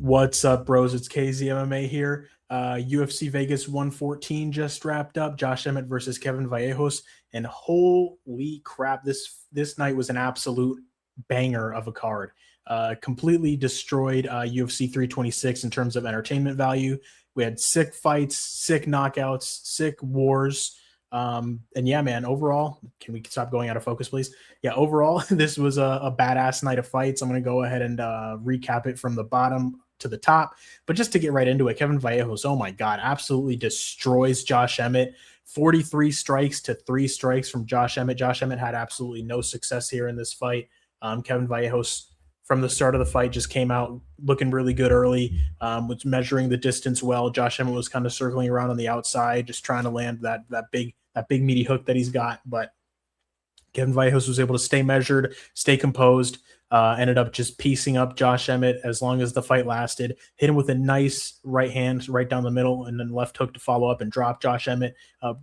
What's up, bros? It's KZMMA here. UFC Vegas 114 just wrapped up. Josh Emmett versus Kevin Vallejos, and holy crap, this night was an absolute banger of a card. Completely destroyed UFC 326 in terms of entertainment value. We had sick fights, sick knockouts, sick wars. And yeah, man, overall, can we stop going out of focus, please? Yeah, overall, this was a badass night of fights. I'm going to go ahead and recap it from the bottom to the top. But just to get right into it, Kevin Vallejos, oh my God, absolutely destroys Josh Emmett. 43 strikes to 3 strikes from Josh Emmett. Josh Emmett had absolutely no success here in this fight. Kevin Vallejos, from the start of the fight, just came out looking really good early, was measuring the distance well. Josh Emmett was kind of circling around on the outside, just trying to land that big meaty hook that he's got. But Kevin Vallejos was able to stay measured, stay composed, ended up just piecing up Josh Emmett as long as the fight lasted, hit him with a nice right hand right down the middle, and then left hook to follow up and drop Josh Emmett.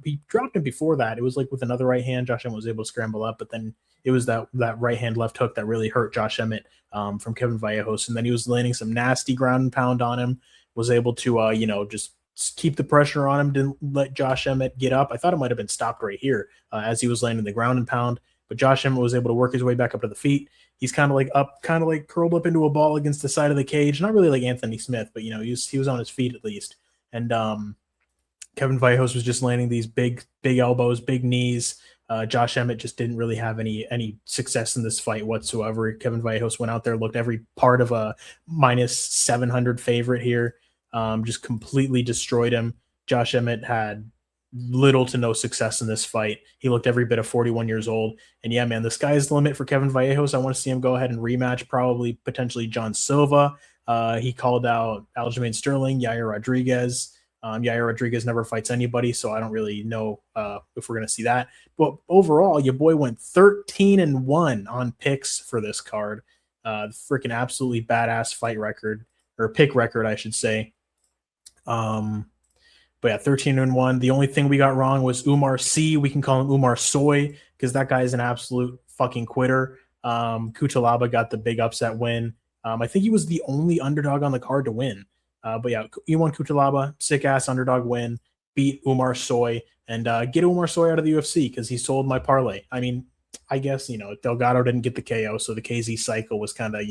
He dropped him before that. It was like with another right hand, Josh Emmett was able to scramble up, but then it was that right hand left hook that really hurt Josh Emmett from Kevin Vallejos. And then he was landing some nasty ground and pound on him, was able to, just keep the pressure on him, didn't let Josh Emmett get up. I thought it might have been stopped right here as he was landing the ground and pound, but Josh Emmett was able to work his way back up to the feet. He's kind of like curled up into a ball against the side of the cage. Not really like Anthony Smith, but he was on his feet at least. And Kevin Vallejos was just landing these big elbows, big knees. Josh Emmett just didn't really have any success in this fight whatsoever. Kevin Vallejos went out there, looked every part of a minus 700 favorite here. Just completely destroyed him. Josh Emmett had little to no success in this fight. He looked every bit of 41 years old. And yeah, man, the sky is the limit for Kevin Vallejos. I want to see him go ahead and rematch, probably potentially John Silva. He called out Aljamain Sterling, Yair Rodriguez. Yair Rodriguez never fights anybody, so I don't really know if we're going to see that. But overall, your boy went 13-1 on picks for this card. Freaking absolutely badass fight record, or pick record, I should say. But yeah, 13-1. The only thing we got wrong was Oumar Sy. We can call him Oumar Soy because that guy is an absolute fucking quitter. Cutelaba got the big upset win. I think he was the only underdog on the card to win. But yeah, Ion Cutelaba, sick-ass underdog win, beat Oumar Sy, and get Oumar Sy out of the UFC because he sold my parlay. I mean, I guess, Delgado didn't get the KO, so the KZ cycle was kind of,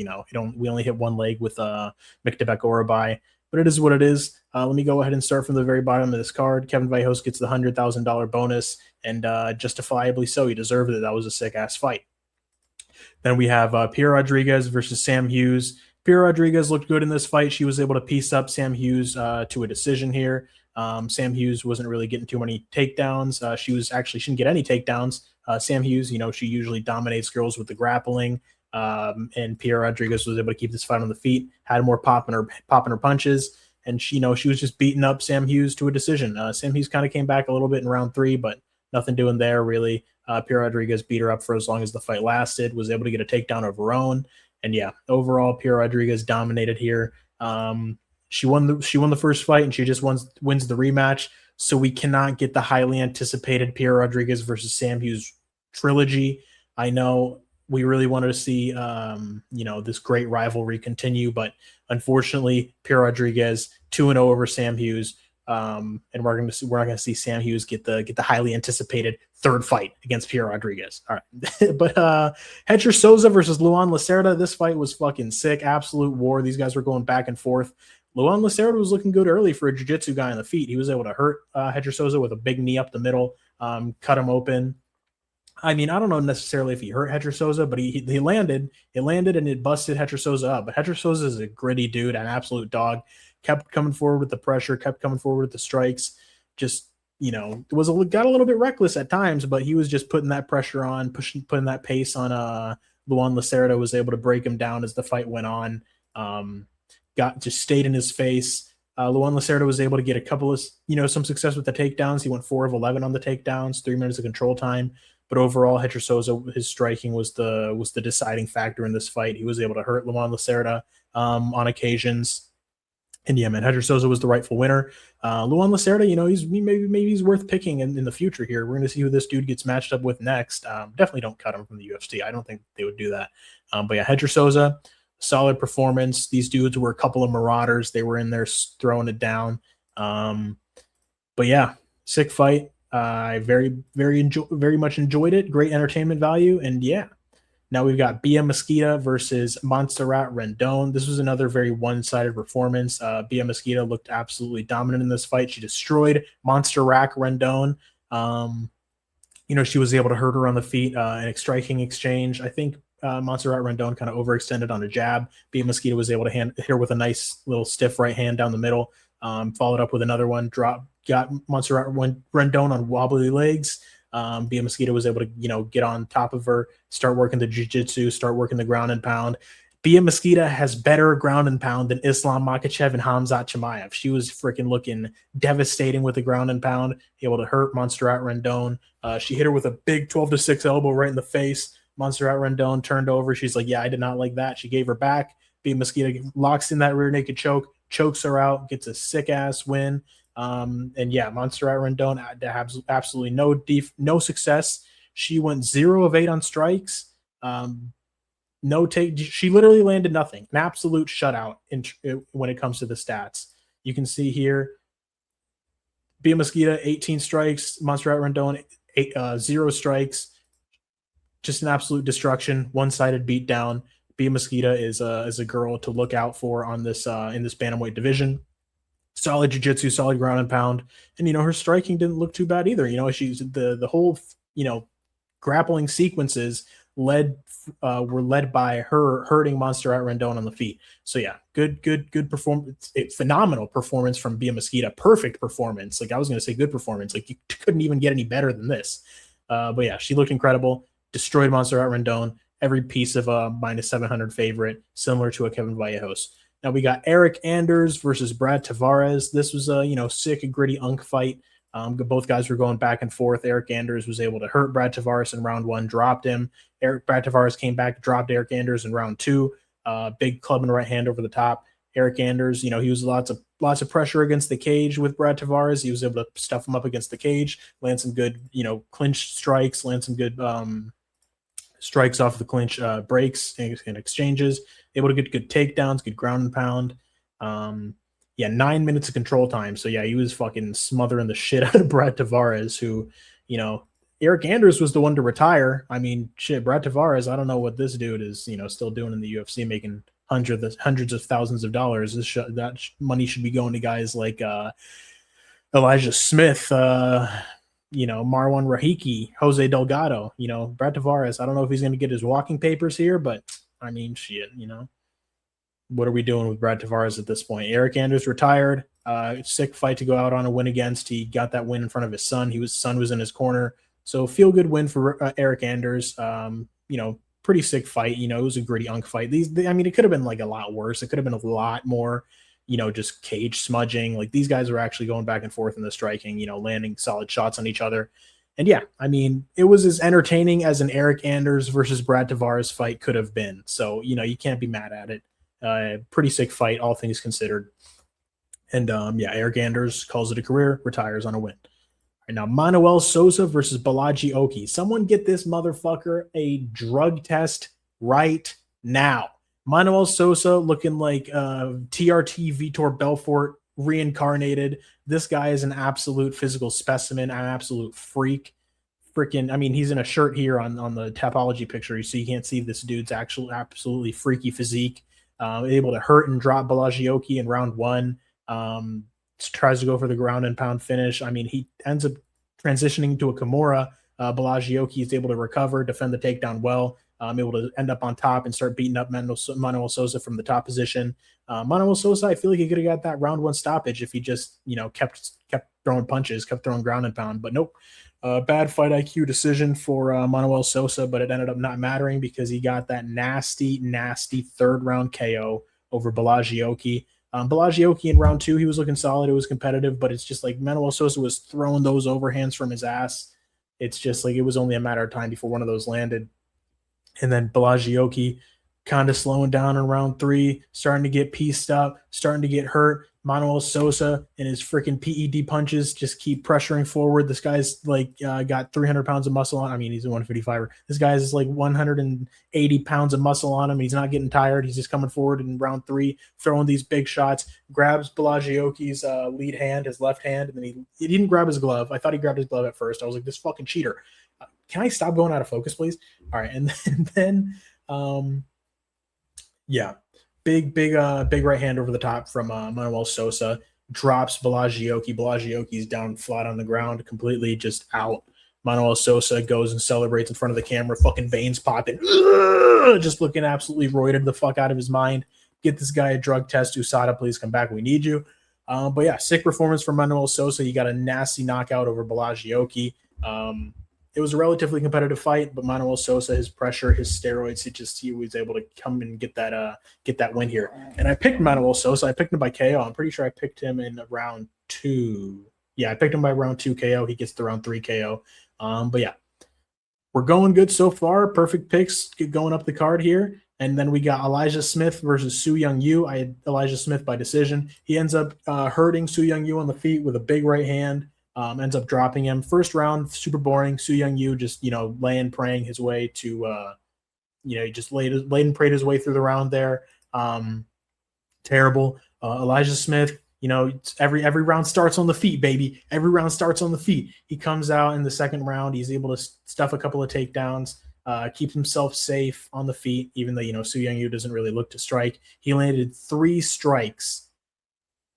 we only hit one leg with Myktybek Orolbai, but it is what it is. Let me go ahead and start from the very bottom of this card. Kevin Vallejos gets the $100,000 bonus, and justifiably so. He deserved it. That was a sick-ass fight. Then we have Piera Rodriguez versus Sam Hughes. Piera Rodriguez looked good in this fight. She was able to piece up Sam Hughes to a decision here. Sam Hughes wasn't really getting too many takedowns. She didn't get any takedowns. Sam Hughes, she usually dominates girls with the grappling. And Piera Rodriguez was able to keep this fight on the feet, had more pop in her punches, and she was just beating up Sam Hughes to a decision. Sam Hughes kind of came back a little bit in round 3, but nothing doing there really. Piera Rodriguez beat her up for as long as the fight lasted, was able to get a takedown of her own. And yeah, overall, Piera Rodriguez dominated here. She won the first fight, and she just wins the rematch. So we cannot get the highly anticipated Piera Rodriguez versus Sam Hughes trilogy. I know we really wanted to see, this great rivalry continue, but unfortunately, Piera Rodriguez 2-0 over Sam Hughes. And we're not going to see Sam Hughes get the highly anticipated third fight against Piera Rodriguez. All right. But Hecher Sosa versus Luan Lacerda. This fight was fucking sick. Absolute war. These guys were going back and forth. Luan Lacerda was looking good early for a jiu-jitsu guy on the feet. He was able to hurt Hecher Sosa with a big knee up the middle, cut him open. I mean, I don't know necessarily if he hurt Hecher Sosa, but he landed. It landed and it busted Hecher Sosa up. But Hecher Sosa is a gritty dude, an absolute dog. Kept coming forward with the pressure, kept coming forward with the strikes. Just, got a little bit reckless at times, but he was just putting that pressure on, putting that pace on. Luan Lacerda was able to break him down as the fight went on. Just stayed in his face. Luan Lacerda was able to get a couple of, some success with the takedowns. He went 4 of 11 on the takedowns, 3 minutes of control time. But overall, Hecher Sosa, his striking was the deciding factor in this fight. He was able to hurt Luan Lacerda on occasions. And yeah, man, Hecher Sosa was the rightful winner. Luan Lacerda, maybe he's worth picking in the future here. We're going to see who this dude gets matched up with next. Definitely don't cut him from the UFC. I don't think they would do that. But yeah, Hecher Sosa solid performance. These dudes were a couple of marauders. They were in there throwing it down. But yeah, sick fight. I very much enjoyed it. Great entertainment value. And yeah, now we've got Bia Mesquita versus Montserrat Rendon. This was another very one-sided performance. Bia Mesquita looked absolutely dominant in this fight. She destroyed Montserrat Rendon. She was able to hurt her on the feet in a striking exchange. I think Montserrat Rendon kind of overextended on a jab. Bia Mesquita was able to hit her with a nice little stiff right hand down the middle. Followed up with another one, got Montserrat Rendon on wobbly legs. Bia Mesquita was able to, get on top of her, start working the jiu-jitsu, start working the ground and pound. Bia Mesquita has better ground and pound than Islam Makhachev and Khamzat Chimaev. She was freaking looking devastating with the ground and pound, able to hurt Montserrat Rendon. She hit her with a big 12-6 elbow right in the face. Montserrat Rendon turned over. She's like, yeah, I did not like that. She gave her back. Bia Mesquita locks in that rear naked choke, chokes her out, gets a sick-ass win. And yeah, Montserrat Rendon had absolutely no success. She went 0 of 8 on strikes. No take. She literally landed nothing. An absolute shutout when it comes to the stats. You can see here, Bia Mesquita 18 strikes, Montserrat Rendon 0 strikes. Just an absolute destruction, one-sided beatdown. Bia Mesquita is a girl to look out for on this in this bantamweight division. Solid jiu-jitsu, solid ground and pound, and her striking didn't look too bad either. She's the whole grappling sequences were led by her hurting Montserrat Rendon on the feet. So yeah, good performance, phenomenal performance from Bia Mesquita. Perfect performance. Like I was going to say, good performance. Like you couldn't even get any better than this. But yeah, she looked incredible. Destroyed Montserrat Rendon. Every piece of a minus 700 favorite, similar to a Kevin Vallejos. Now we got Eryk Anders versus Brad Tavares. This was a sick and gritty unk fight. Both guys were going back and forth. Eryk Anders was able to hurt Brad Tavares in round 1, dropped him. Brad Tavares came back, dropped Eryk Anders in round 2. Big club and right hand over the top. Eryk Anders, he was lots of pressure against the cage with Brad Tavares. He was able to stuff him up against the cage, land some good, clinch strikes, land some good strikes off the clinch breaks and exchanges. Able to get good takedowns, good ground and pound. 9 minutes of control time. So yeah, he was fucking smothering the shit out of Brad Tavares, who, Eryk Anders was the one to retire. I mean, shit, Brad Tavares, I don't know what this dude is, still doing in the UFC, making hundreds of thousands of dollars. That money should be going to guys like Elijah Smith, Marwan Rahiki, Jose Delgado. Brad Tavares, I don't know if he's going to get his walking papers here, but I mean, shit, what are we doing with Brad Tavares at this point? Eryk Anders retired. Sick fight to go out on a win against. He got that win in front of his son. His son was in his corner. So feel good win for Eryk Anders. Pretty sick fight. It was a gritty unk fight. It could have been like a lot worse. It could have been a lot more, just cage smudging. Like these guys were actually going back and forth in the striking, landing solid shots on each other. And yeah, it was as entertaining as an Eryk Anders versus Brad Tavares fight could have been. So, you can't be mad at it. Pretty sick fight, all things considered. And Eryk Anders calls it a career, retires on a win. All right, now, Manoel Sosa versus Bolaji Oki. Someone get this motherfucker a drug test right now. Manuel Sosa looking like TRT Vitor Belfort reincarnated. This guy is an absolute physical specimen, an absolute freak. He's in a shirt here on the Tapology picture, so you can't see this dude's absolutely freaky physique. Able to hurt and drop Bolaji Oki in round 1. Tries to go for the ground and pound finish. He ends up transitioning to a Kimura. Bolaji Oki is able to recover, defend the takedown well. Able to end up on top and start beating up Manuel Sosa from the top position. Manuel Sosa, I feel like he could have got that round 1 stoppage if he just, kept throwing punches, kept throwing ground and pound. But nope. Bad fight IQ decision for Manuel Sosa, but it ended up not mattering because he got that nasty 3rd round KO over Bolaji Oki. Bolaji Oki in round 2, he was looking solid. It was competitive, but it's just like Manuel Sosa was throwing those overhands from his ass. It's just like it was only a matter of time before one of those landed. And then Bolaji Oki kind of slowing down in round 3, starting to get pieced up, starting to get hurt. Manoel Sosa and his freaking PED punches just keep pressuring forward. This guy's like got 300 pounds of muscle on. I mean, he's a 155er. This guy's like 180 pounds of muscle on him. He's not getting tired. He's just coming forward in round 3, throwing these big shots. Grabs Bolaji's lead hand, his left hand, and then he didn't grab his glove. I thought he grabbed his glove at first. I was like, this fucking cheater. Can I stop going out of focus, please? All right, and then yeah. Big right hand over the top from Manuel Sosa, drops Bolaji. Bolaji's down flat on the ground, completely just out. Manuel Sosa goes and celebrates in front of the camera, fucking veins popping, just looking absolutely roided the fuck out of his mind. Get this guy a drug test. USADA, please come back. We need you. But yeah, sick performance from Manuel Sosa. He got a nasty knockout over Bolaji. It was a relatively competitive fight, but Manuel Sosa, his pressure, his steroids, he was able to come and get that win here. And I picked Manuel Sosa. I picked him by KO. I'm pretty sure I picked him in round 2. Yeah, I picked him by round 2 KO. He gets the round 3 KO. But yeah, we're going good so far. Perfect picks going up the card here. And then we got Elijah Smith versus Su Young Yu. I had Elijah Smith by decision. He ends up hurting Su Young Yu on the feet with a big right hand. Ends up dropping him. First round, super boring. Su Young Yu just, laying, praying his way to, he just laid and prayed his way through the round there. Terrible. Elijah Smith, every round starts on the feet, baby. Every round starts on the feet. He comes out in the second round. He's able to stuff a couple of takedowns, keep himself safe on the feet, even though, Su Young Yu doesn't really look to strike. He landed 3 strikes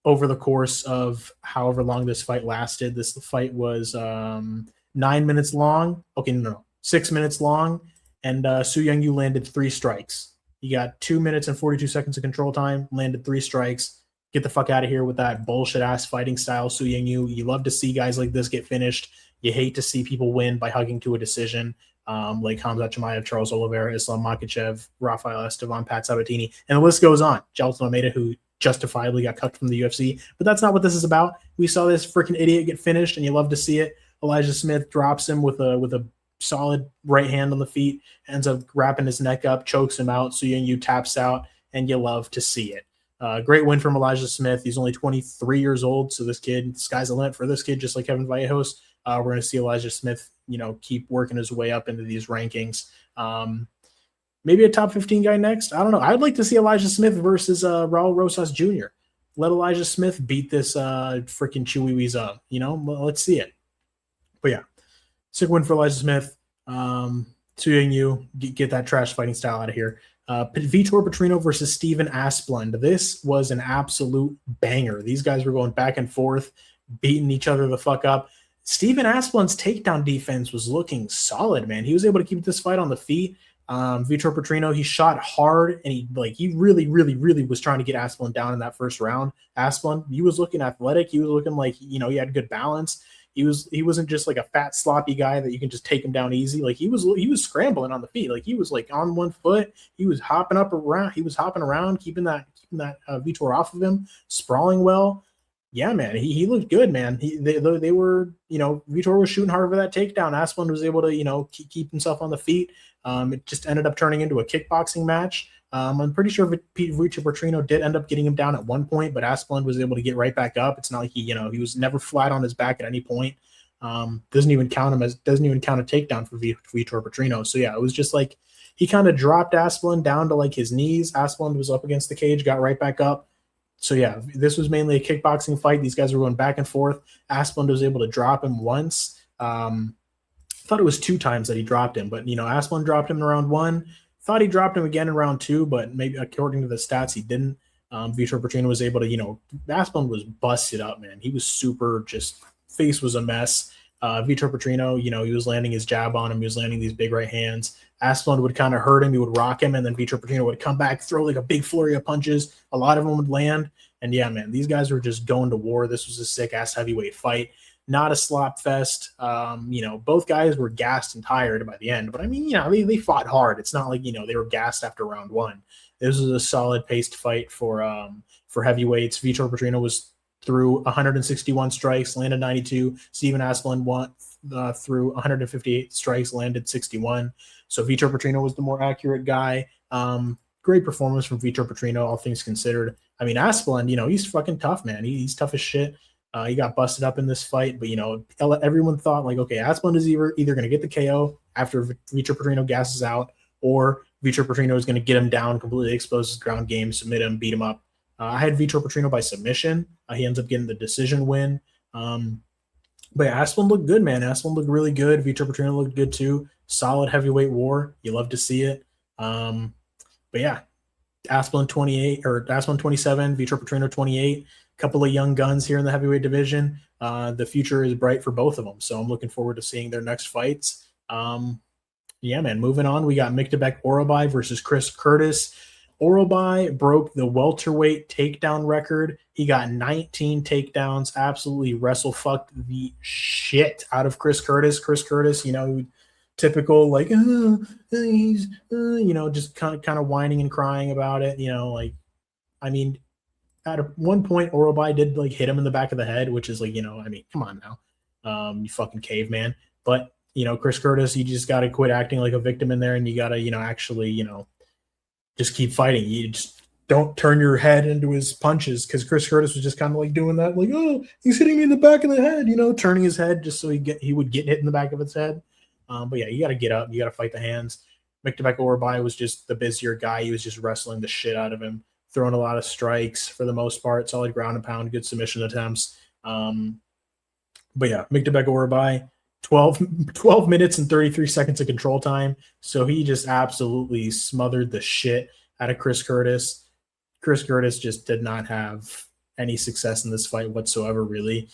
over the course of however long this fight lasted. This fight was 9 minutes long. Okay, no, 6 minutes long. And Su Young Yu landed 3 strikes. He got 2 minutes and 42 seconds of control time, landed 3 strikes. Get the fuck out of here with that bullshit-ass fighting style, Su Young Yu. You love to see guys like this get finished. You hate to see people win by hugging to a decision, like Hamza Chimaev, Charles Oliveira, Islam Makhachev, Rafael Estevan, Pat Sabatini, and the list goes on. Jailton Almeida, who justifiably got cut from the UFC, but that's not what this is about. We saw this freaking idiot get finished, and you love to see it. Elijah Smith drops him with a solid right hand on the feet, ends up wrapping his neck up, chokes him out. So Young Yu taps out, and you love to see it. Great win from Elijah Smith. He's only 23 years old, so sky's the limit for this kid, just like Kevin Vallejos. We're going to see Elijah Smith, keep working his way up into these rankings. Maybe a top 15 guy next. I don't know. I'd like to see Elijah Smith versus Raul Rosas Jr. Let Elijah Smith beat this freaking Chewies up. Let's see it. But yeah, sick win for Elijah Smith. Su Young Yu, get that trash fighting style out of here. Vitor Petrino versus Steven Asplund. This was an absolute banger. These guys were going back and forth, beating each other the fuck up. Steven Asplund's takedown defense was looking solid, man. He was able to keep this fight on the feet. Vitor Petrino, he shot hard, and he really, really, really was trying to get Asplund down in that first round. Asplund, he was looking athletic. He was looking like, he had good balance. He wasn't just like a fat, sloppy guy that you can just take him down easy. Like he was scrambling on the feet. Like he was like on one foot. He was hopping up around. He was hopping around, keeping that Vitor off of him, sprawling well. Yeah, man, he looked good, man. They were, Vitor was shooting hard for that takedown. Asplund was able to, keep himself on the feet. It just ended up turning into a kickboxing match. I'm pretty sure Vitor Petrino did end up getting him down at one point, but Asplund was able to get right back up. It's not like he was never flat on his back at any point. Doesn't even count a takedown for Vitor Petrino. So yeah, it was just like he kind of dropped Asplund down to like his knees. Asplund was up against the cage, got right back up. So yeah, this was mainly a kickboxing fight. These guys were going back and forth. Asplund was able to drop him once. I thought it was 2 times that he dropped him, but Asplund dropped him in round 1. Thought he dropped him again in round 2, but maybe according to the stats, he didn't. Vitor Petrino was able to, Asplund was busted up, man. He was super, just face was a mess. Vitor Petrino, he was landing his jab on him. He was landing these big right hands. Asplund would kind of hurt him. He would rock him, and then Vitor Petrino would come back, throw like a big flurry of punches. A lot of them would land. And yeah, man, these guys were just going to war. This was a sick-ass heavyweight fight. Not a slop fest. Both guys were gassed and tired by the end. But, I mean, they fought hard. It's not like, they were gassed after round 1. This was a solid-paced fight for heavyweights. Vitor Petrino was through 161 strikes, landed 92. Steven Asplund went through 158 strikes, landed 61. So Vitor Petrino was the more accurate guy. Great performance from Vitor Petrino, all things considered. I mean, Asplund, he's fucking tough, man. He's tough as shit. He got busted up in this fight, but everyone thought like, okay, Asplund is either going to get the KO after Vitor Petrino gasses out, or Vitor Petrino is going to get him down, completely expose his ground game, submit him, beat him up. I had Vitor Petrino by submission. He ends up getting the decision win. But yeah, Asplund looked good, man. Asplund looked really good. Vitor Petrino looked good too. Solid heavyweight war. You love to see it. But yeah, Asplund 28 or Asplund 27, Vitor Petrino 28. Couple of young guns here in the heavyweight division. The future is bright for both of them, so I'm looking forward to seeing their next fights. Yeah, man. Moving on, we got Myktybek Orolbai versus Chris Curtis. Orolbai broke the welterweight takedown record. He got 19 takedowns, absolutely wrestle fucked the shit out of Chris Curtis. Chris Curtis, typical like he's just kind of whining and crying about it. At one point Orolbai did like hit him in the back of the head, which is like, come on now, you fucking caveman. But Chris Curtis, you just got to quit acting like a victim in there, and you got to actually just keep fighting. You just don't turn your head into his punches, because Chris Curtis was just kind of like doing that, like, oh, he's hitting me in the back of the head, turning his head just so he would get hit in the back of his head. But yeah, you got to get up, you got to fight the hands. Myktybek Orolbai was just the busier guy. He was just wrestling the shit out of him, throwing a lot of strikes for the most part, solid ground and pound, good submission attempts. But yeah, Myktybek Orolbai, 12 minutes and 33 seconds of control time. So he just absolutely smothered the shit out of Chris Curtis. Chris Curtis just did not have any success in this fight whatsoever, really.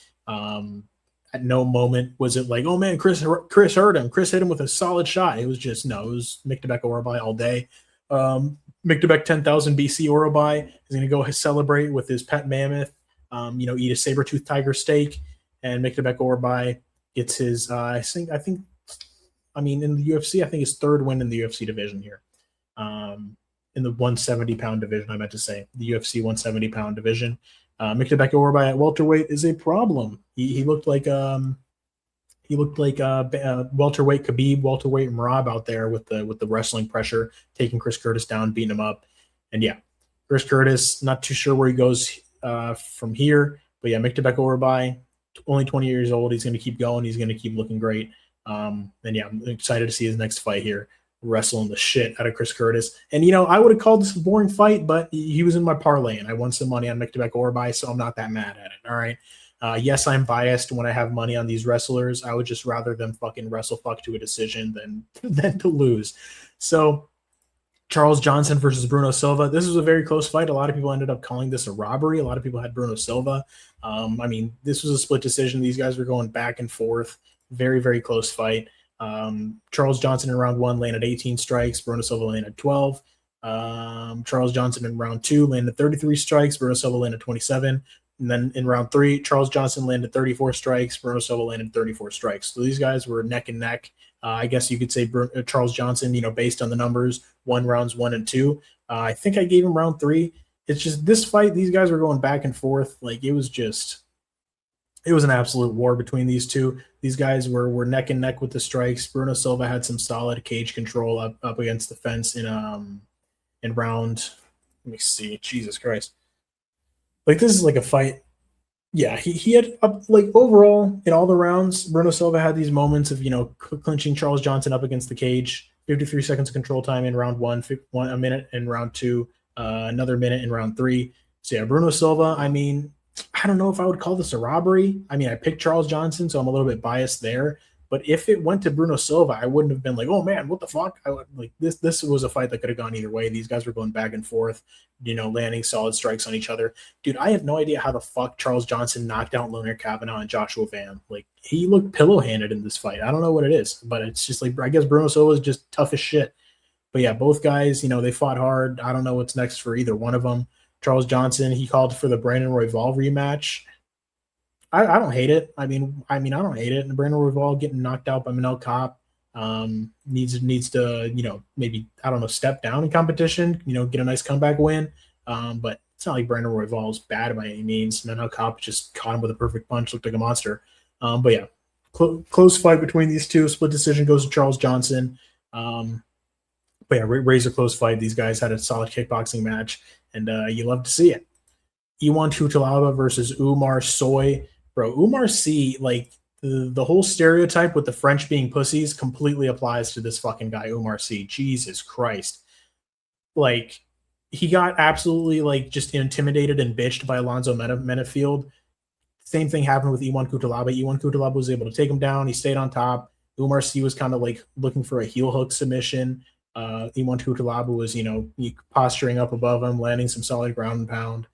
At no moment was it like, oh man, Chris hurt him. Chris hit him with a solid shot. It was just, no, it was Myktybek Orolbai all day. Myktybek 10,000 BC Orolbai is going to go celebrate with his pet mammoth, eat a saber-toothed tiger steak. And Myktybek Orolbai gets his, in the UFC, I think his third win in the UFC division here. In the 170-pound division, I meant to say. The UFC 170-pound division. Myktybek Orolbai at welterweight is a problem. He looked like welterweight Khabib, welterweight Merab out there with the wrestling pressure, taking Chris Curtis down, beating him up. And yeah, Chris Curtis, not too sure where he goes from here. But yeah, Myktybek Orolbai, only 20 years old. He's going to keep going. He's going to keep looking great. And yeah, I'm excited to see his next fight here, wrestling the shit out of Chris Curtis. And, I would have called this a boring fight, but he was in my parlay, and I won some money on Myktybek Orolbai, so I'm not that mad at it. All right. Yes, I'm biased when I have money on these wrestlers. I would just rather them fucking wrestle fuck to a decision than to lose. So Charles Johnson versus Bruno Silva. This was a very close fight. A lot of people ended up calling this a robbery. A lot of people had Bruno Silva. This was a split decision. These guys were going back and forth. Very, very close fight. Charles Johnson in round 1 landed 18 strikes. Bruno Silva landed 12. Charles Johnson in round 2 landed 33 strikes. Bruno Silva landed 27. And then in round 3, Charles Johnson landed 34 strikes. Bruno Silva landed 34 strikes. So these guys were neck and neck. I guess you could say Charles Johnson, based on the numbers, won rounds 1 and 2. I think I gave him round 3. It's just this fight, these guys were going back and forth. Like it was an absolute war between these two. These guys were neck and neck with the strikes. Bruno Silva had some solid cage control up against the fence in round. Let me see. Jesus Christ. Like this is like a fight. Yeah, he had overall in all the rounds, Bruno Silva had these moments of clinching Charles Johnson up against the cage. 53 seconds of control time in round 1, a minute in round 2, another minute in round 3. So yeah, Bruno Silva. I don't know if I would call this a robbery. I picked Charles Johnson, so I'm a little bit biased there. But if it went to Bruno Silva, I wouldn't have been like, oh man, what the fuck? This was a fight that could have gone either way. These guys were going back and forth, landing solid strikes on each other. Dude, I have no idea how the fuck Charles Johnson knocked out Loner Kavanaugh and Joshua Van. He looked pillow-handed in this fight. I don't know what it is, but it's just I guess Bruno Silva is just tough as shit. But yeah, both guys, they fought hard. I don't know what's next for either one of them. Charles Johnson, he called for the Brandon Royval rematch. I don't hate it. I don't hate it. And Brandon Royval getting knocked out by Manoel Cop needs to, maybe, step down in competition, get a nice comeback win. But it's not like Brandon Royval is bad by any means. Manoel Cop just caught him with a perfect punch, looked like a monster. But yeah, close fight between these two. Split decision goes to Charles Johnson. But yeah, razor close fight. These guys had a solid kickboxing match, and you love to see it. Ion Cutelaba versus Oumar Sy. Bro, Oumar Sy, like the whole stereotype with the French being pussies completely applies to this fucking guy, Oumar Sy. Jesus Christ. Like, he got absolutely like just intimidated and bitched by Alonzo Menafield. Same thing happened with Ion Cutelaba. Ion Cutelaba was able to take him down. He stayed on top. Oumar Sy was kind of like looking for a heel hook submission. Ion Cutelaba was, posturing up above him, landing some solid ground and pound.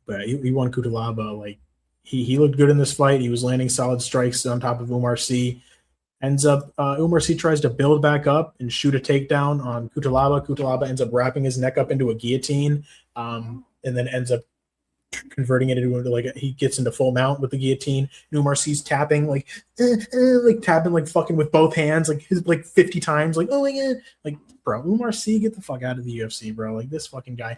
But Ion Cutelaba, like, he looked good in this fight. He was landing solid strikes on top of Oumar Sy. Oumar Sy tries to build back up and shoot a takedown on Cutelaba. Cutelaba ends up wrapping his neck up into a guillotine, and then ends up converting it into like he gets into full mount with the guillotine. Oumar Sy's tapping like tapping like fucking with both hands like his like 50 times like, oh my god, like, bro, Oumar Sy, get the fuck out of the UFC, bro. Like, this fucking guy,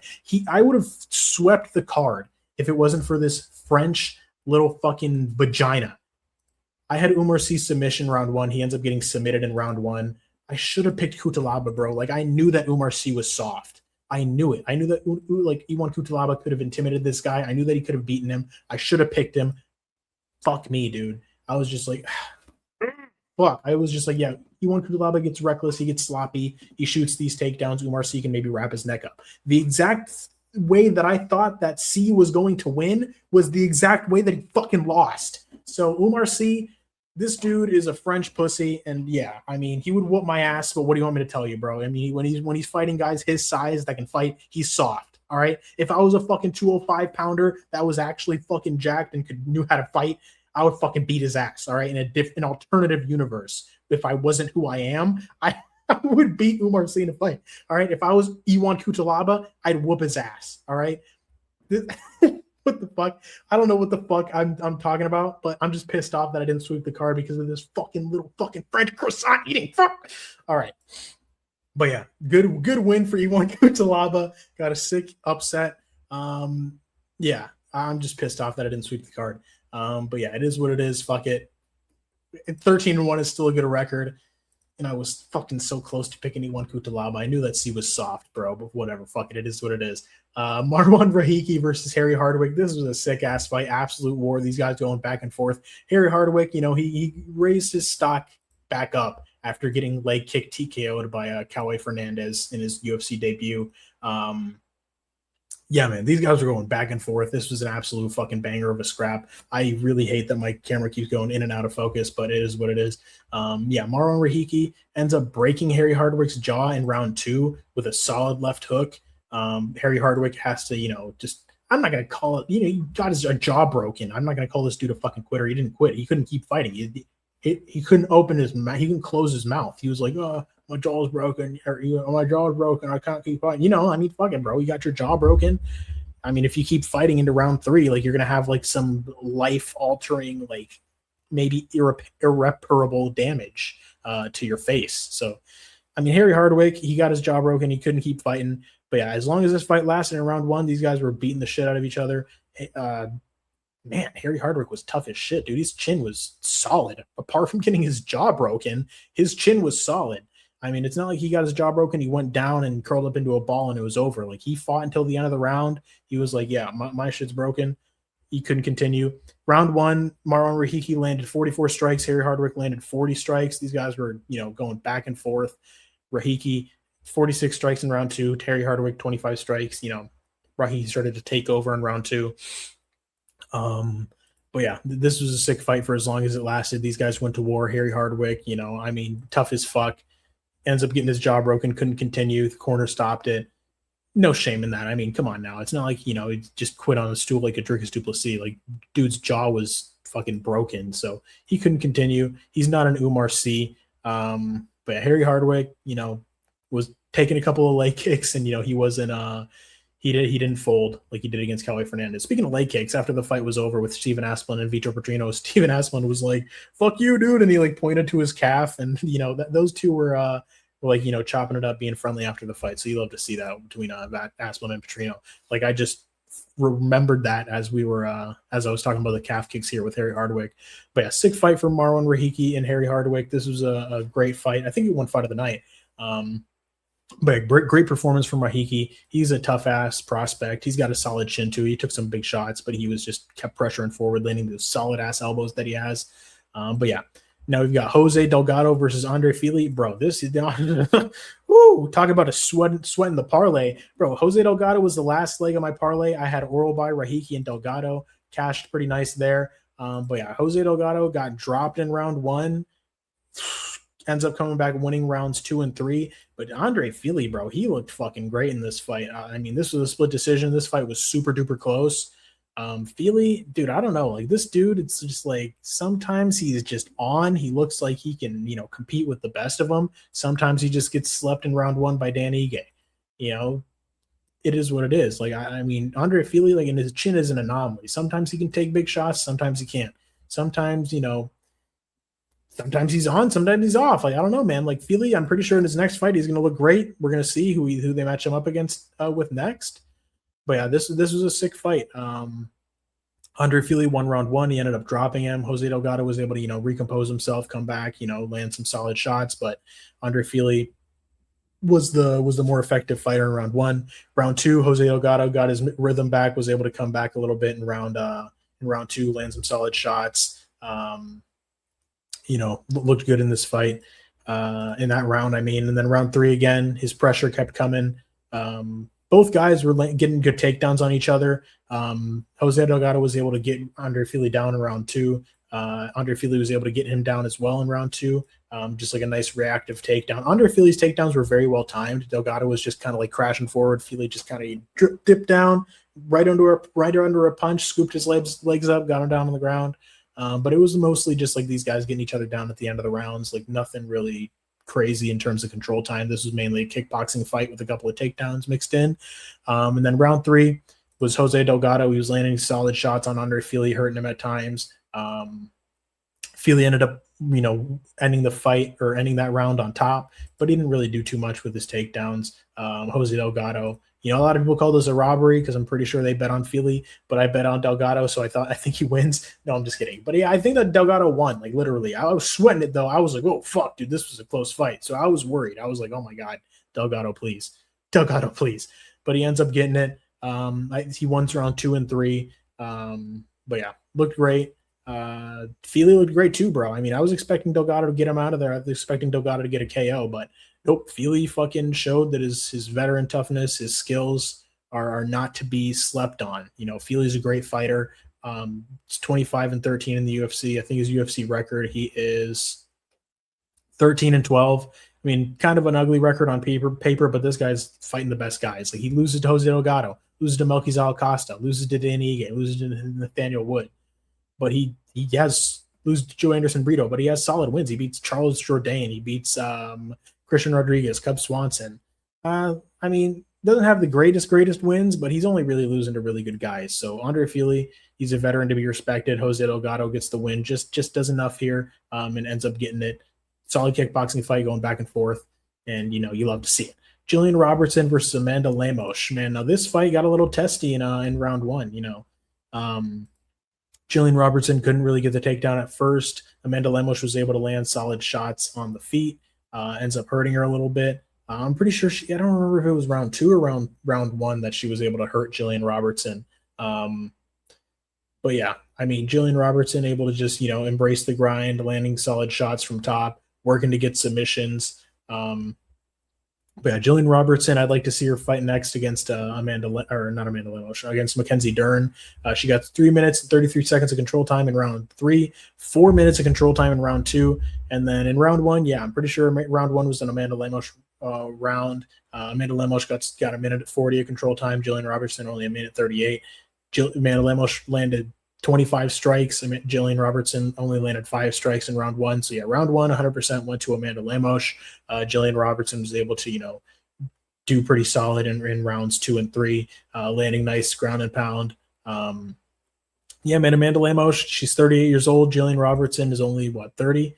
I would have swept the card if it wasn't for this French little fucking vagina. I had Oumar Sy submission round 1. He ends up getting submitted in round 1. I should have picked Cutelaba, bro. Like, I knew that Oumar Sy was soft. I knew it. I knew that like Ion Cutelaba could have intimidated this guy. I knew that he could have beaten him. I should have picked him. Fuck me, dude. I was just like, fuck. I was just like, yeah, Ion Cutelaba gets reckless. He gets sloppy. He shoots these takedowns. Oumar Sy can maybe wrap his neck up. The exact way that I thought that Sy was going to win was the exact way that he fucking lost. So Oumar Sy, this dude is a French pussy, and yeah, I mean, he would whoop my ass, but what do you want me to tell you, bro? I mean, when he's fighting guys his size that can fight, he's soft, all right? If I was a fucking 205 pounder that was actually fucking jacked and knew how to fight, I would fucking beat his ass, all right? In an alternative universe, if I wasn't who I am, I would beat Oumar Sy in a fight, all right? If I was Ion Cutelaba, I'd whoop his ass, all right? What the fuck? I don't know what the fuck I'm talking about, but I'm just pissed off that I didn't sweep the card because of this fucking little fucking French croissant eating fuck. All right. But yeah, good win for Ion Cutelaba. Got a sick upset. Yeah, I'm just pissed off that I didn't sweep the card. But yeah, it is what it is. Fuck it. 13-1 is still a good record. And I was fucking so close to picking Ion Cutelaba. I knew that C was soft, bro, but whatever. Fuck it. It is what it is. Marwan Rahiki versus Harry Hardwick. This was a sick-ass fight. Absolute war. These guys going back and forth. Harry Hardwick, he raised his stock back up after getting leg kick TKO'd by Cowboy Fernandez in his UFC debut. Yeah, man, these guys are going back and forth. This was an absolute fucking banger of a scrap. I really hate that my camera keeps going in and out of focus, but it is what it is. Yeah, Marwan Rahiki ends up breaking Harry Hardwick's jaw in round 2 with a solid left hook. Harry Hardwick has to, I'm not going to call it, he got his jaw broken. I'm not going to call this dude a fucking quitter. He didn't quit. He couldn't keep fighting. He couldn't open his mouth. He couldn't close his mouth. He was like, my jaw's broken, or my jaw's broken, I can't keep fighting. Fucking bro, you got your jaw broken. I mean, if you keep fighting into round 3, like, you're gonna have like some life-altering, like maybe irreparable damage to your face. So, I mean, Harry Hardwick, he got his jaw broken, he couldn't keep fighting. But yeah, as long as this fight lasted in round 1, these guys were beating the shit out of each other. Man, Harry Hardwick was tough as shit, dude. His chin was solid. Apart from getting his jaw broken, his chin was solid. I mean, it's not like he got his jaw broken, he went down and curled up into a ball and it was over. Like, he fought until the end of the round. He was like, yeah, my shit's broken. He couldn't continue. Round 1, Marwan Rahiki landed 44 strikes. Harry Hardwick landed 40 strikes. These guys were, going back and forth. Rahiki, 46 strikes in round 2. Harry Hardwick, 25 strikes. Rahiki started to take over in round 2. But yeah, this was a sick fight for as long as it lasted. These guys went to war. Harry Hardwick, tough as fuck. Ends up getting his jaw broken, couldn't continue. The corner stopped it. No shame in that. I mean, come on now. It's not like, he just quit on a stool like a Dricus Duplessis. Like, dude's jaw was fucking broken, so he couldn't continue. He's not an Oumar Sy. But Harry Hardwick, was taking a couple of leg kicks, and, he wasn't he didn't fold like he did against Cowboy Fernandez. Speaking of leg kicks, after the fight was over with Steven Asplund and Vitor Petrino, Steven Asplund was like, fuck you, dude. And he like pointed to his calf, and those two were like, chopping it up, being friendly after the fight. So you love to see that between Asplund and Petrino. Like, I just remembered that as we were as I was talking about the calf kicks here with Harry Hardwick. But yeah, sick fight from Marwan Rahiki and Harry Hardwick. This was a great fight. I think he won fight of the night. But great performance from Rahiki. He's a tough ass prospect. He's got a solid chin too. He took some big shots, but he was just kept pressuring forward, landing those solid ass elbows that he has. But yeah, now we've got Jose Delgado versus Andre Fili. Bro, this is woo, talk about a sweat in the parlay. Bro, Jose Delgado was the last leg of my parlay. I had Orolbai, Rahiki, and Delgado. Cashed pretty nice there. But yeah, Jose Delgado got dropped in round 1. Ends up coming back winning rounds 2 and 3. But Andre Fili, bro, he looked fucking great in this fight. I mean, this was a split decision. This fight was super duper close. Fili, dude, I don't know. Like this dude, it's just like sometimes he's just on. He looks like he can, compete with the best of them. Sometimes he just gets slept in round 1 by Dan Ige. It is what it is. Like, I mean, Andre Fili, like, in his chin is an anomaly. Sometimes he can take big shots. Sometimes he can't. Sometimes, sometimes he's on, sometimes he's off. Like, I don't know, man. Like Fili, I'm pretty sure in his next fight he's going to look great. We're going to see who they match him up against with next. But yeah, this was a sick fight. Andre Fili won round 1. He ended up dropping him. Jose Delgado was able to recompose himself, come back, land some solid shots. But Andre Fili was the more effective fighter in round 1. Round 2, Jose Delgado got his rhythm back, was able to come back a little bit in round 2, land some solid shots. Looked good in this fight in that round. I mean, and then round 3 again, his pressure kept coming. Both guys were getting good takedowns on each other. Jose Delgado was able to get Andre Fili down in round 2. Andre Fili was able to get him down as well in round 2. Just like a nice reactive takedown. Andre Fili's takedowns were very well timed. Delgado was just kind of like crashing forward. Fili just kind of dipped down right under a punch, scooped his legs up, got him down on the ground. But it was mostly just like these guys getting each other down at the end of the rounds. Like nothing really crazy in terms of control time. This was mainly a kickboxing fight with a couple of takedowns mixed in. And then round 3 was Jose Delgado. He was landing solid shots on Andre Fili, hurting him at times. Fili ended up, ending the fight or ending that round on top, but he didn't really do too much with his takedowns. Jose Delgado, a lot of people call this a robbery because I'm pretty sure they bet on Fili, but I bet on Delgado, so I think he wins. No, I'm just kidding. But yeah, I think that Delgado won, like literally. I was sweating it though. I was like, oh fuck, dude, this was a close fight. So I was worried. I was like, oh my God, Delgado, please. Delgado, please. But he ends up getting it. He won round 2 and 3. But yeah, looked great. Fili looked great too, bro. I mean, I was expecting Delgado to get him out of there. I was expecting Delgado to get a KO, but nope. Fili fucking showed that his veteran toughness, his skills are not to be slept on. Fili's a great fighter. It's 25-13 in the UFC. I think his UFC record, he is 13-12. I mean, kind of an ugly record on paper, but this guy's fighting the best guys. Like he loses to Jose Delgado, loses to Melchizedek Acosta, loses to Dan Ige, loses to Nathaniel Wood. But he has loses to Joe Anderson Brito, but he has solid wins. He beats Charles Jourdain. He beats Christian Rodriguez, Cub Swanson. I mean, doesn't have the greatest wins, but he's only really losing to really good guys. So Andre Fili, he's a veteran to be respected. Jose Delgado gets the win, just does enough here, and ends up getting it. Solid kickboxing fight going back and forth, and you love to see it. Jillian Robertson versus Amanda Lemos. Man, now this fight got a little testy in round 1. Jillian Robertson couldn't really get the takedown at first. Amanda Lemos was able to land solid shots on the feet. Ends up hurting her a little bit. I'm pretty sure I don't remember if it was round 2 or round 1 that she was able to hurt Jillian Robertson. But yeah, I mean, Jillian Robertson able to just, embrace the grind, landing solid shots from top, working to get submissions. But yeah, Jillian Robertson, I'd like to see her fight next against against Mackenzie Dern. She got 3 minutes and 33 seconds of control time in round 3, 4 minutes of control time in round 2, and then in round 1, yeah, I'm pretty sure round 1 was an Amanda Lemos round. Amanda Lemos got a minute 40 of control time. Jillian Robertson only a minute 38. Amanda Lemos landed 25 strikes. I mean, Jillian Robertson only landed 5 strikes in round 1. So yeah, round 1, 100% went to Amanda Lemos. Jillian Robertson was able to, do pretty solid in rounds 2 and 3, landing nice ground and pound. Yeah, man, Amanda Lemos, she's 38 years old. Jillian Robertson is only 30?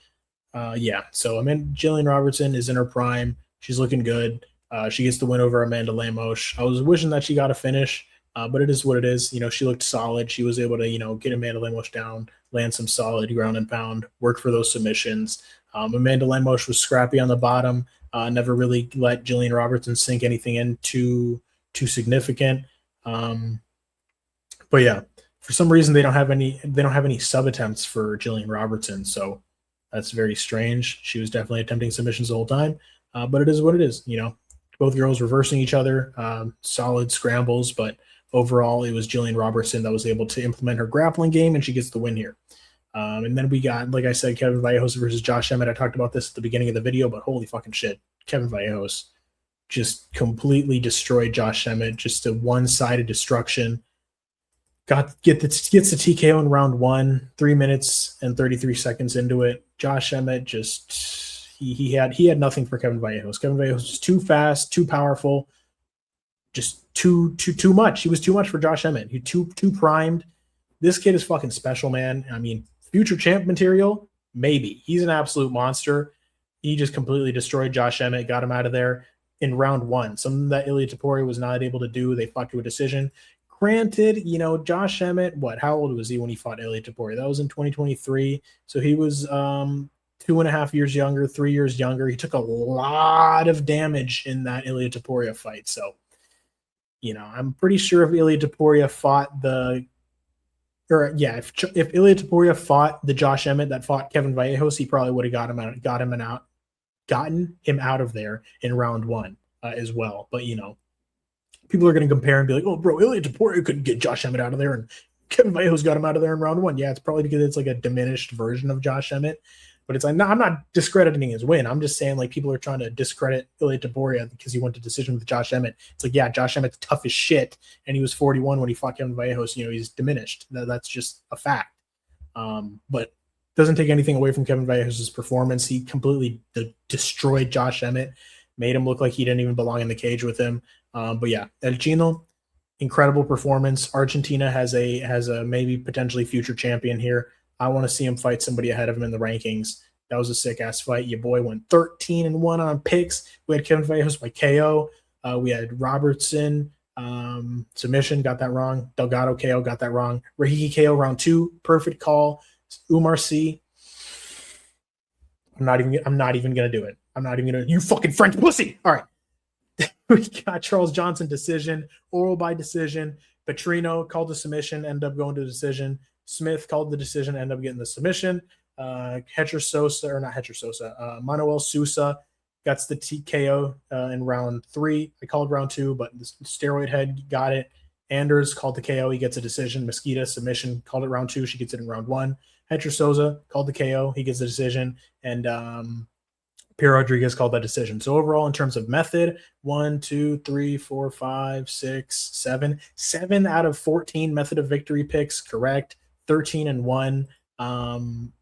Yeah. So Jillian Robertson is in her prime. She's looking good. She gets the win over Amanda Lemos. I was wishing that she got a finish. But it is what it is. She looked solid. She was able to, get Amanda Lemos down, land some solid ground and pound, work for those submissions. Amanda Lemos was scrappy on the bottom. Never really let Jillian Robertson sink anything in too significant. But yeah, for some reason they don't have any sub attempts for Jillian Robertson, so that's very strange. She was definitely attempting submissions the whole time, but it is what it is. Both girls reversing each other, solid scrambles, but overall it was Jillian Robertson that was able to implement her grappling game, and she gets the win here. And then we got, like I said, Kevin Vallejos versus Josh Emmett. I talked about this at the beginning of the video, but holy fucking shit, Kevin Vallejos just completely destroyed Josh Emmett, just a one-sided destruction. Gets the TKO in round 1, 3 minutes and 33 seconds into it. Josh Emmett just he had nothing for Kevin Vallejos. Kevin Vallejos was too fast, too powerful, just too much. He was too much for Josh Emmett. He too primed. This kid is fucking special, man. I mean, future champ material, maybe. He's an absolute monster. He just completely destroyed Josh Emmett, got him out of there in round 1. Something that Ilia Topuria was not able to do. They fought to a decision. Granted, Josh Emmett, how old was he when he fought Ilia Topuria? That was in 2023. So he was 2.5 years younger, 3 years younger. He took a lot of damage in that Ilia Topuria fight. So, I'm pretty sure if Ilia Topuria fought if Ilia Topuria fought the Josh Emmett that fought Kevin Vallejos, he probably would have gotten him out of there in round 1 as well. But people are going to compare and be like, "Oh, bro, Ilia Topuria couldn't get Josh Emmett out of there, and Kevin Vallejos got him out of there in round 1." Yeah, it's probably because it's like a diminished version of Josh Emmett. But it's like, no, I'm not discrediting his win. I'm just saying, like, people are trying to discredit Ilia Topuria because he went to decision with Josh Emmett. It's like, yeah, Josh Emmett's tough as shit, and he was 41 when he fought Kevin Vallejos. He's diminished. That's just a fact. But doesn't take anything away from Kevin Vallejos' performance. He completely destroyed Josh Emmett, made him look like he didn't even belong in the cage with him. But yeah, El Chino, incredible performance. Argentina has a maybe potentially future champion here. I want to see him fight somebody ahead of him in the rankings. That was a sick ass fight. Your boy went 13-1 on picks. We had Kevin Vallejos by KO. We had Robertson submission, got that wrong. Delgado KO, got that wrong. Rahiki KO round 2, perfect call. Oumar Sy. I'm not even gonna do it. I'm not even gonna. You fucking French pussy. All right. We got Charles Johnson decision, Orolbai decision. Petrino called the submission, ended up going to the decision. Smith called the decision, ended up getting the submission. Hecher Sosa, or not Hecher Sosa, Manoel Sousa got the TKO in round 3. I called round 2, but the steroid head got it. Anders called the KO, he gets a decision. Mesquita submission, called it round 2, she gets it in round 1. Hecher Sosa called the KO, he gets the decision. And Piera Rodriguez called that decision. So overall, in terms of method, 1, 2, 3, 4, 5, 6, 7. 7 out of 14 method of victory picks correct. 13-1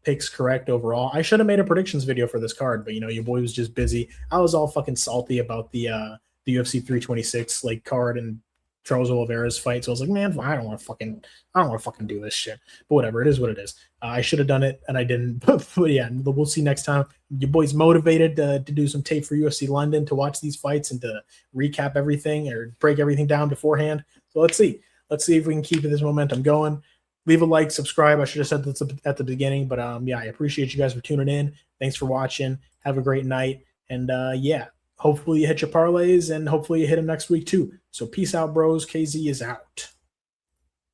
picks correct overall. I should have made a predictions video for this card, but your boy was just busy. I was all fucking salty about the UFC 326 card and Charles Oliveira's fight. So I was like, man, I don't want to fucking do this shit. But whatever, it is what it is. I should have done it and I didn't. But yeah, we'll see next time. Your boy's motivated to do some tape for UFC London, to watch these fights and to recap everything or break everything down beforehand. So let's see if we can keep this momentum going. Leave a like, subscribe. I should have said this at the beginning, but yeah, I appreciate you guys for tuning in. Thanks for watching. Have a great night. And yeah, hopefully you hit your parlays and hopefully you hit them next week too. So peace out, bros. KZ is out.